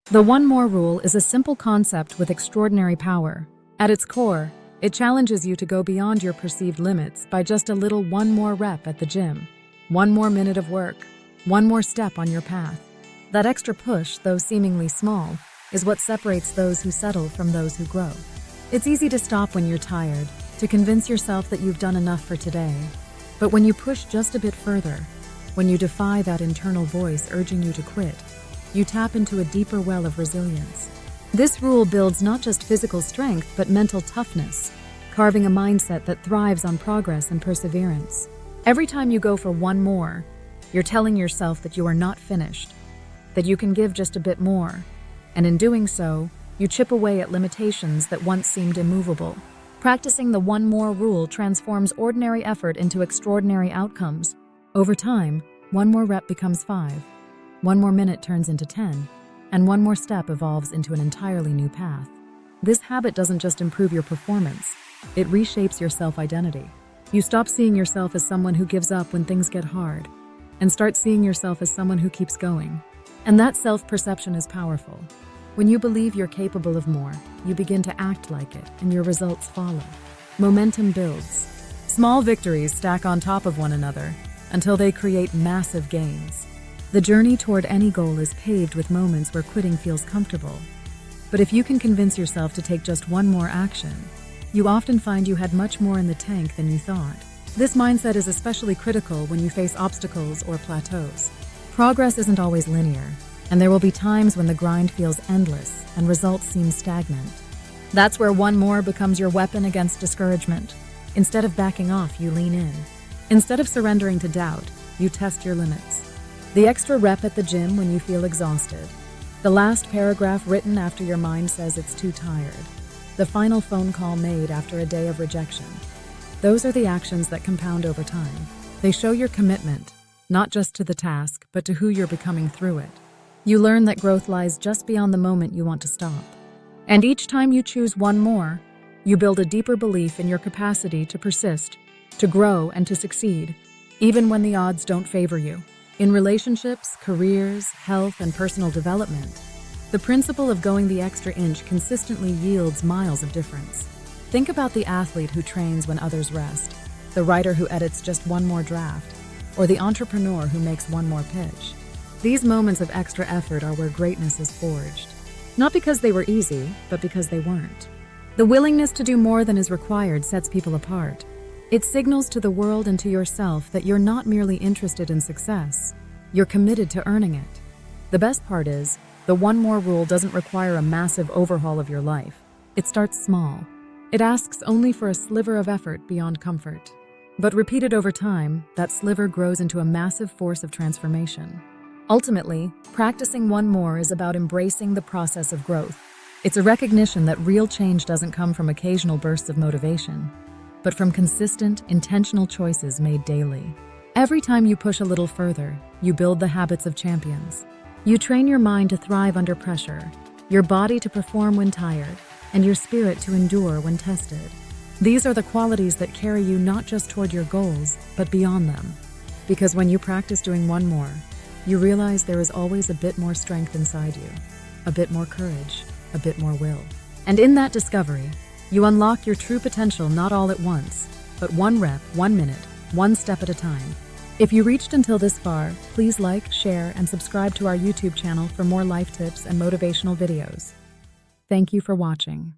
The one more rule is a simple concept with extraordinary power. At its core, it challenges you to go beyond your perceived limits by just a little one more rep at the gym, one more minute of work, one more step on your path. That extra push, though seemingly small, is what separates those who settle from those who grow. It's easy to stop when you're tired, to convince yourself that you've done enough for today. But when you push just a bit further, when you defy that internal voice urging you to quit, you tap into a deeper well of resilience. This rule builds not just physical strength, but mental toughness, carving a mindset that thrives on progress and perseverance. Every time you go for one more, you're telling yourself that you are not finished, that you can give just a bit more, and in doing so, you chip away at limitations that once seemed immovable. Practicing the one more rule transforms ordinary effort into extraordinary outcomes. Over time, one more rep becomes 5, one more minute turns into 10, and one more step evolves into an entirely new path. This habit doesn't just improve your performance, it reshapes your self-identity. You stop seeing yourself as someone who gives up when things get hard, and start seeing yourself as someone who keeps going. And that self-perception is powerful. When you believe you're capable of more, you begin to act like it, and your results follow. Momentum builds. Small victories stack on top of one another until they create massive gains. The journey toward any goal is paved with moments where quitting feels comfortable. But if you can convince yourself to take just one more action, you often find you had much more in the tank than you thought. This mindset is especially critical when you face obstacles or plateaus. Progress isn't always linear, and there will be times when the grind feels endless and results seem stagnant. That's where one more becomes your weapon against discouragement. Instead of backing off, you lean in. Instead of surrendering to doubt, you test your limits. The extra rep at the gym when you feel exhausted. The last paragraph written after your mind says it's too tired. The final phone call made after a day of rejection. Those are the actions that compound over time. They show your commitment, not just to the task, but to who you're becoming through it. You learn that growth lies just beyond the moment you want to stop. And each time you choose one more, you build a deeper belief in your capacity to persist, to grow, and to succeed, even when the odds don't favor you. In relationships, careers, health, and personal development, the principle of going the extra inch consistently yields miles of difference. Think about the athlete who trains when others rest, the writer who edits just one more draft, or the entrepreneur who makes one more pitch. These moments of extra effort are where greatness is forged. Not because they were easy, but because they weren't. The willingness to do more than is required sets people apart. It signals to the world and to yourself that you're not merely interested in success, you're committed to earning it. The best part is, the one more rule doesn't require a massive overhaul of your life. It starts small. It asks only for a sliver of effort beyond comfort. But repeated over time, that sliver grows into a massive force of transformation. Ultimately, practicing one more is about embracing the process of growth. It's a recognition that real change doesn't come from occasional bursts of motivation, but from consistent, intentional choices made daily. Every time you push a little further, you build the habits of champions. You train your mind to thrive under pressure, your body to perform when tired, and your spirit to endure when tested. These are the qualities that carry you not just toward your goals, but beyond them. Because when you practice doing one more, you realize there is always a bit more strength inside you, a bit more courage, a bit more will. And in that discovery, you unlock your true potential not all at once, but one rep, 1 minute, one step at a time. If you reached until this far, please like, share, and subscribe to our YouTube channel for more life tips and motivational videos. Thank you for watching.